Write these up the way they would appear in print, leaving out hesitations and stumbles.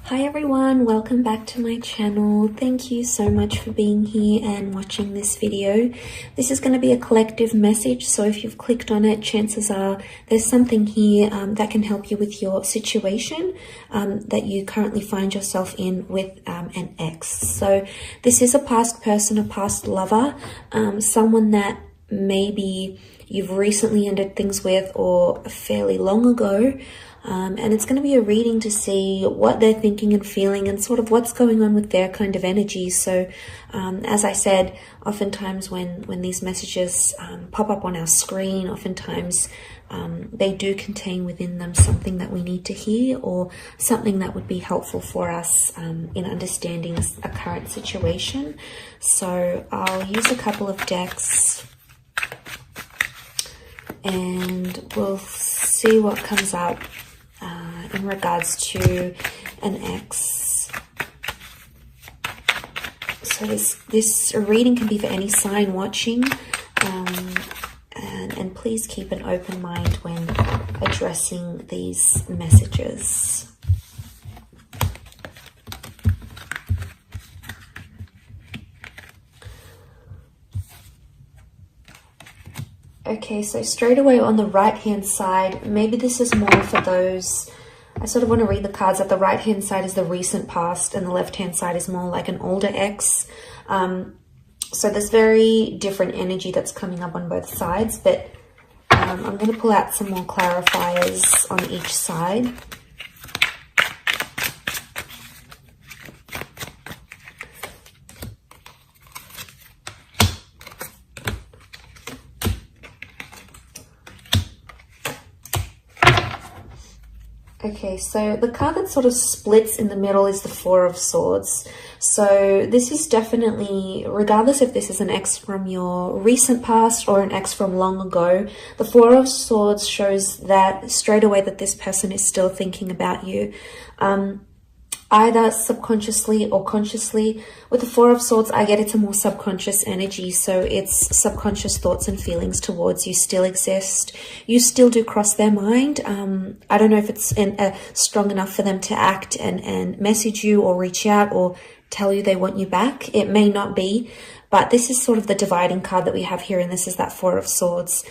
Hi everyone, welcome back to my channel. Thank you so much for being here and watching this video. This is going to be a collective message, so if you've clicked on it, chances are there's something here that can help you with your situation that you currently find yourself in with an ex. So this is a past person, a past lover, someone that maybe you've recently ended things with or fairly long ago. And it's going to be a reading to see what they're thinking and feeling and sort of what's going on with their kind of energy. So as I said, oftentimes when these messages pop up on our screen, oftentimes they do contain within them something that we need to hear or something that would be helpful for us in understanding a current situation. So I'll use a couple of decks and we'll see what comes up in regards to an ex. So this reading can be for any sign watching, and please keep an open mind when addressing these messages. Okay, so straight away on the right-hand side, maybe this is more for those, I sort of want to read the cards that the right-hand side is the recent past and the left-hand side is more like an older ex. So there's very different energy that's coming up on both sides, but I'm going to pull out some more clarifiers on each side. Okay, so the card that sort of splits in the middle is the Four of Swords. So this is definitely, regardless if this is an ex from your recent past or an ex from long ago, the Four of Swords shows that straight away that this person is still thinking about you. Either subconsciously or consciously. With the Four of Swords, I get it's a more subconscious energy. So it's subconscious thoughts and feelings towards you still exist. You still do cross their mind. I don't know if it's strong enough for them to act and message you or reach out or tell you they want you back. It may not be, but this is sort of the dividing card that we have here. And this is that Four of Swords.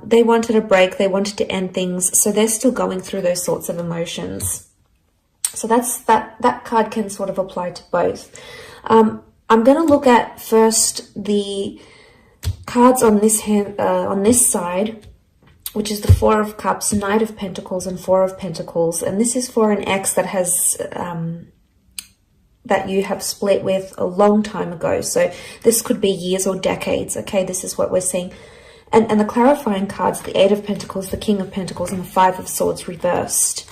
They wanted a break. They wanted to end things. So they're still going through those sorts of emotions. So that card can sort of apply to both. I'm going to look at first the cards on this hand, on this side, which is the Four of Cups, Knight of Pentacles, and Four of Pentacles. And this is for an ex that has that you have split with a long time ago. So this could be years or decades. Okay, this is what we're seeing. And the clarifying cards, the Eight of Pentacles, the King of Pentacles, and the Five of Swords reversed.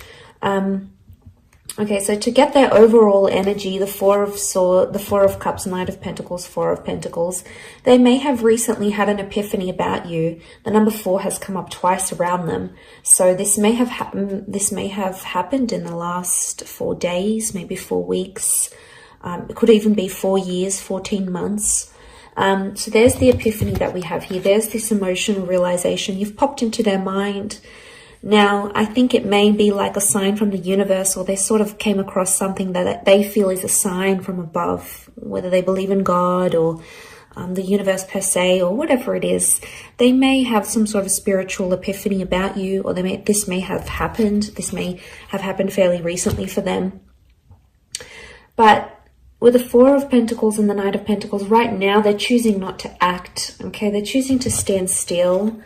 Okay, so to get their overall energy, the Four of Cups, Knight of Pentacles, Four of Pentacles, they may have recently had an epiphany about you. The number 4 has come up twice around them. So this may have happened in the last 4 days, maybe 4 weeks. It could even be 4 years, 14 months. So there's the epiphany that we have here. There's this emotional realization. You've popped into their mind. Now, I think it may be like a sign from the universe, or they sort of came across something that they feel is a sign from above, whether they believe in God or the universe per se, or whatever it is. They may have some sort of spiritual epiphany about you, or this may have happened. This may have happened fairly recently for them. But with the Four of Pentacles and the Knight of Pentacles, right now they're choosing not to act. Okay, they're choosing to stand still.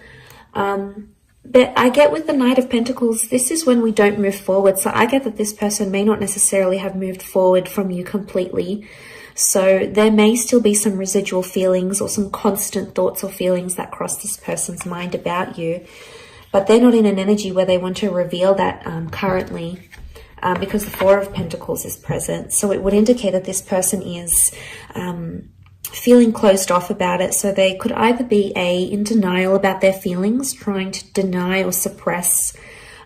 But I get with the Knight of Pentacles, this is when we don't move forward. So I get that this person may not necessarily have moved forward from you completely. So there may still be some residual feelings or some constant thoughts or feelings that cross this person's mind about you. But they're not in an energy where they want to reveal that currently because the Four of Pentacles is present. So it would indicate that this person is feeling closed off about it. So they could either be in denial about their feelings, trying to deny or suppress,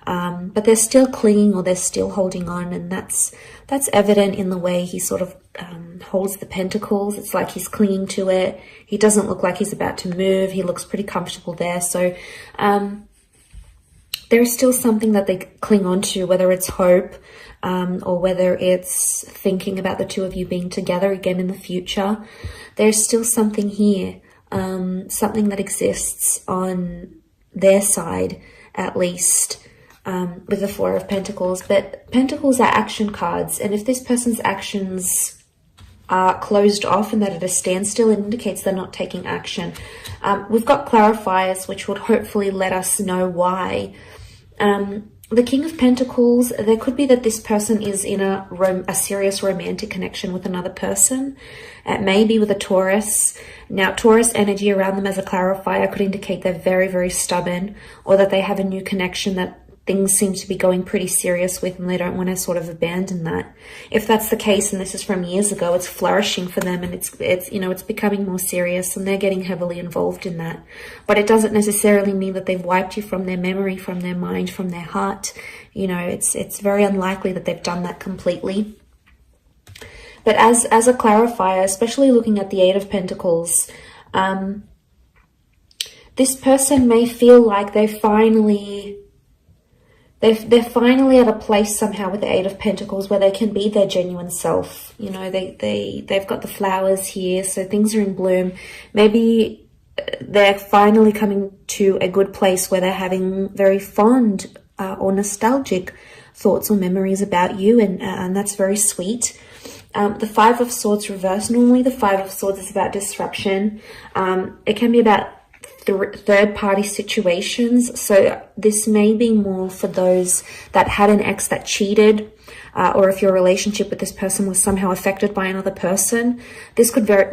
but they're still clinging or they're still holding on. And that's evident in the way he sort of holds the pentacles. It's like he's clinging to it. He doesn't look like he's about to move. He looks pretty comfortable there. So there's still something that they cling on to, whether it's hope, or whether it's thinking about the two of you being together again in the future. There's still something here, something that exists on their side, at least, with the Four of Pentacles. But Pentacles are action cards, and if this person's actions are closed off and that at a standstill, it indicates they're not taking action. We've got clarifiers which would hopefully let us know why. The King of Pentacles, there could be that this person is in a serious romantic connection with another person. It may be with a Taurus. Now, Taurus energy around them as a clarifier could indicate they're very, very stubborn, or that they have a new connection that things seem to be going pretty serious with, and they don't want to sort of abandon that. If that's the case, and this is from years ago, it's flourishing for them, and it's becoming more serious, and they're getting heavily involved in that. But it doesn't necessarily mean that they've wiped you from their memory, from their mind, from their heart. It's very unlikely that they've done that completely. But as a clarifier, especially looking at the Eight of Pentacles, this person may feel like they're finally at a place somehow with the Eight of Pentacles where they can be their genuine self. They've got the flowers here, so things are in bloom. Maybe they're finally coming to a good place where they're having very fond or nostalgic thoughts or memories about you, and that's very sweet. The Five of Swords reversed. Normally the Five of Swords is about disruption. It can be about third-party situations. So this may be more for those that had an ex that cheated, or if your relationship with this person was somehow affected by another person. This could very,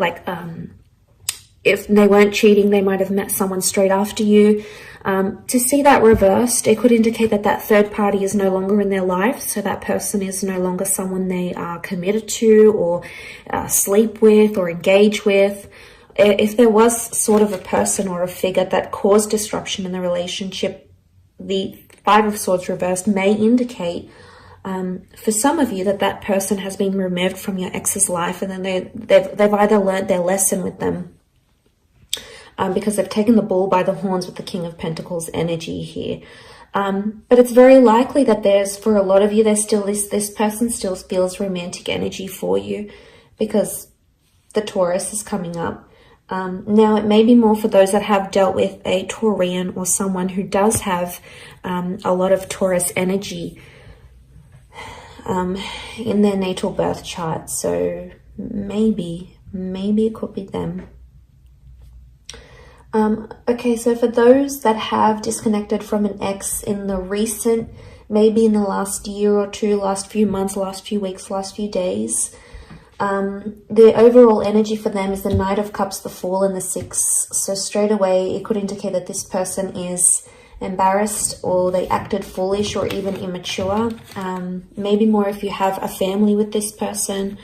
if they weren't cheating, they might have met someone straight after you. To see that reversed, it could indicate that third party is no longer in their life. So that person is no longer someone they are committed to, or sleep with, or engage with. If there was sort of a person or a figure that caused disruption in the relationship, the Five of Swords reversed may indicate for some of you that person has been removed from your ex's life, and then they've either learned their lesson with them, because they've taken the bull by the horns with the King of Pentacles energy here. But it's very likely that for a lot of you, there's still this person still feels romantic energy for you, because the Taurus is coming up. Now, it may be more for those that have dealt with a Taurian or someone who does have a lot of Taurus energy in their natal birth chart. So maybe it could be them. Okay, so for those that have disconnected from an ex in the recent, maybe in the last year or two, last few months, last few weeks, last few days, the overall energy for them is the Knight of Cups, the Fool, and the Six. So straight away, it could indicate that this person is embarrassed, or they acted foolish, or even immature. Maybe more if you have a family with this person.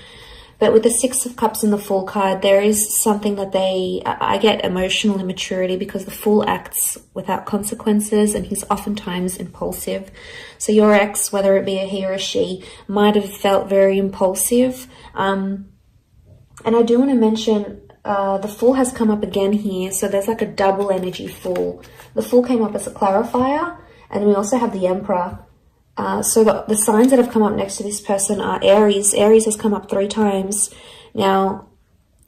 But with the Six of Cups and the Fool card, there is something that I get emotional immaturity, because the Fool acts without consequences, and he's oftentimes impulsive. So your ex, whether it be a he or a she, might have felt very impulsive. And I do want to mention, the Fool has come up again here. So there's like a double energy Fool. The Fool came up as a clarifier, and we also have the Emperor. So the signs that have come up next to this person are Aries. Aries has come up 3 times. Now,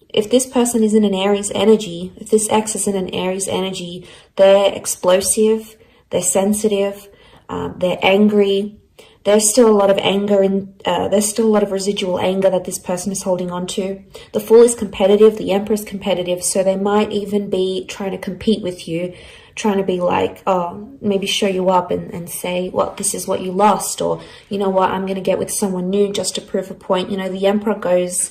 if this person is in an Aries energy, if this ex is in an Aries energy, they're explosive, they're sensitive, they're angry. There's still a lot of anger, and there's still a lot of residual anger that this person is holding on to. The Fool is competitive, the Emperor is competitive, so they might even be trying to compete with you, trying to be like, oh, maybe show you up and say, well, this is what you lost, or, you know what, I'm going to get with someone new just to prove a point. The Emperor goes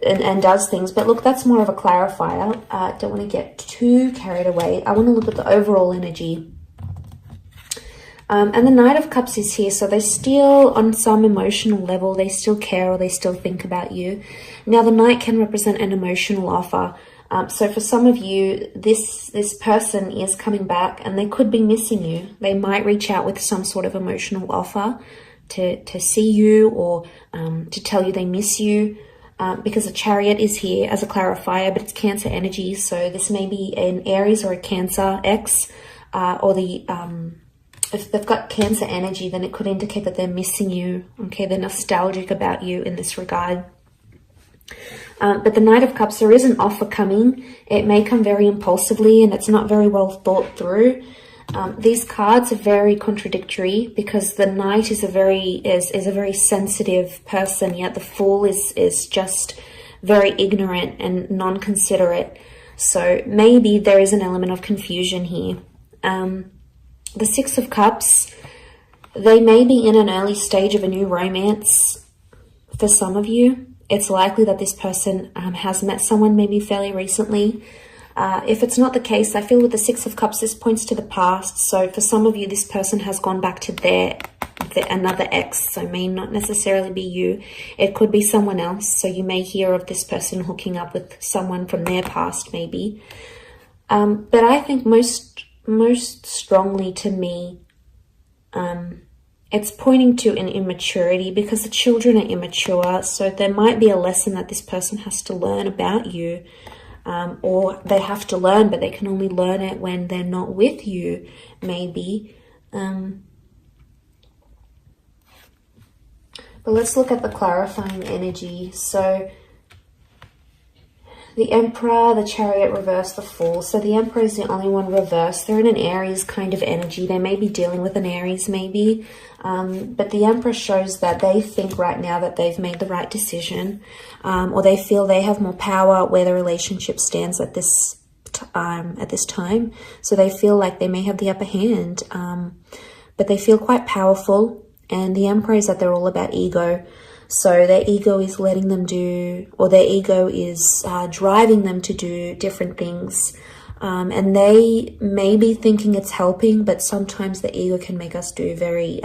and does things. But look, that's more of a clarifier. Don't want to get too carried away. I want to look at the overall energy. And the Knight of Cups is here, so they still, on some emotional level, they still care, or they still think about you. Now, the Knight can represent an emotional offer. So for some of you, this person is coming back, and they could be missing you. They might reach out with some sort of emotional offer to see you, or to tell you they miss you, because the Chariot is here as a clarifier, but it's Cancer energy. So this may be an Aries or a Cancer ex, or the if they've got Cancer energy, then it could indicate that they're missing you. Okay, they're nostalgic about you in this regard. But the Knight of Cups, there is an offer coming. It may come very impulsively and it's not very well thought through. These cards are very contradictory because the Knight is a very sensitive person, yet the Fool is just very ignorant and non-considerate. So maybe there is an element of confusion here. The Six of Cups, they may be in an early stage of a new romance for some of you. It's likely that this person has met someone maybe fairly recently. If it's not the case, I feel with the Six of Cups, this points to the past. So for some of you, this person has gone back to another ex, so may not necessarily be you. It could be someone else. So you may hear of this person hooking up with someone from their past, maybe. But I think most strongly to me, it's pointing to an immaturity because the children are immature. So there might be a lesson that this person has to learn about you, or they have to learn, but they can only learn it when they're not with you, maybe. But let's look at the clarifying energy. So the Emperor, the Chariot reversed, the Fool. So the Emperor is the only one reversed. They're in an Aries kind of energy. They may be dealing with an Aries maybe. But the Emperor shows that they think right now that they've made the right decision. Or they feel they have more power where the relationship stands at this time. So they feel like they may have the upper hand. But they feel quite powerful. And the Emperor is that they're all about ego. So their ego is letting them do, or their ego is driving them to do different things. And they may be thinking it's helping, but sometimes the ego can make us do very,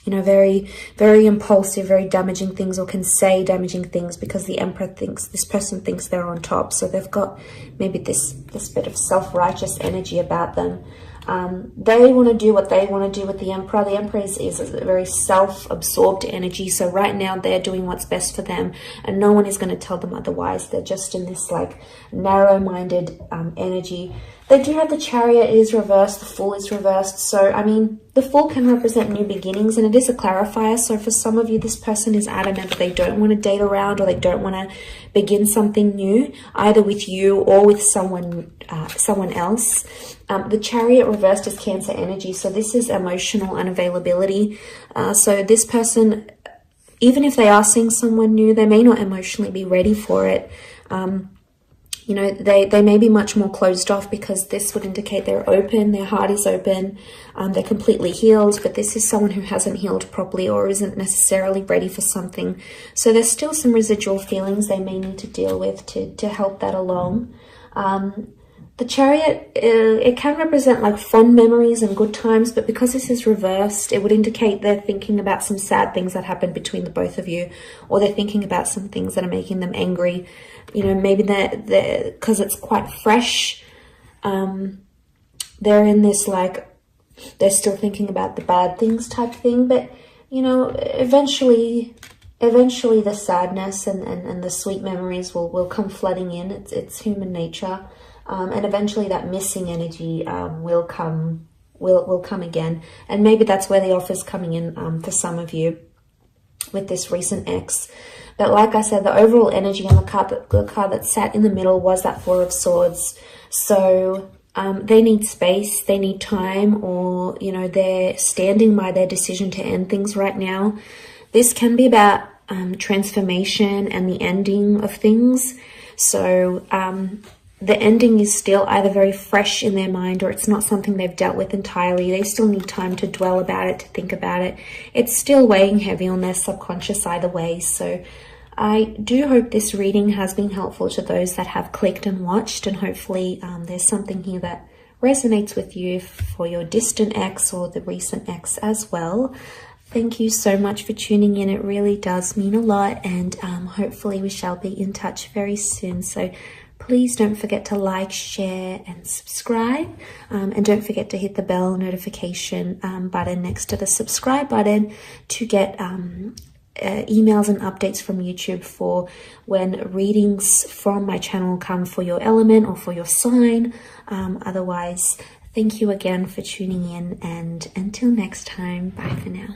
very, very impulsive, very damaging things, or can say damaging things because the Emperor thinks, this person thinks they're on top. So they've got maybe this bit of self-righteous energy about them. They want to do what they want to do with the Emperor. The Emperor is a very self-absorbed energy. So right now they're doing what's best for them and no one is going to tell them otherwise. They're just in this like narrow-minded energy. They do have the Chariot is reversed. The Fool is reversed. So, I mean, the Fool can represent new beginnings and it is a clarifier. So for some of you, this person is adamant that they don't want to date around or they don't want to begin something new, either with you or with someone else. The Chariot reversed is Cancer energy. So this is emotional unavailability. So this person, even if they are seeing someone new, they may not emotionally be ready for it. They may be much more closed off because this would indicate they're open, their heart is open, they're completely healed, but this is someone who hasn't healed properly or isn't necessarily ready for something. So there's still some residual feelings they may need to deal with to help that along. The Chariot, it can represent like fond memories and good times, but because this is reversed, it would indicate they're thinking about some sad things that happened between the both of you, or they're thinking about some things that are making them angry. Maybe they're because it's quite fresh. They're in this like, they're still thinking about the bad things type thing, but eventually the sadness and the sweet memories will come flooding in. It's human nature. And eventually that missing energy will come again. And maybe that's where the offer's coming in for some of you with this recent ex. But like I said, the overall energy on the card that sat in the middle was that Four of Swords. So they need space, they need time, or, they're standing by their decision to end things right now. This can be about transformation and the ending of things. So the ending is still either very fresh in their mind or it's not something they've dealt with entirely. They still need time to dwell about it, to think about it. It's still weighing heavy on their subconscious either way. So I do hope this reading has been helpful to those that have clicked and watched, and hopefully there's something here that resonates with you for your distant ex or the recent ex as well. Thank you so much for tuning in. It really does mean a lot, and hopefully we shall be in touch very soon. So please don't forget to like, share, and subscribe. And don't forget to hit the bell notification button next to the subscribe button to get emails and updates from YouTube for when readings from my channel come for your element or for your sign. Otherwise, Thank you again for tuning in, and until next time, bye for now.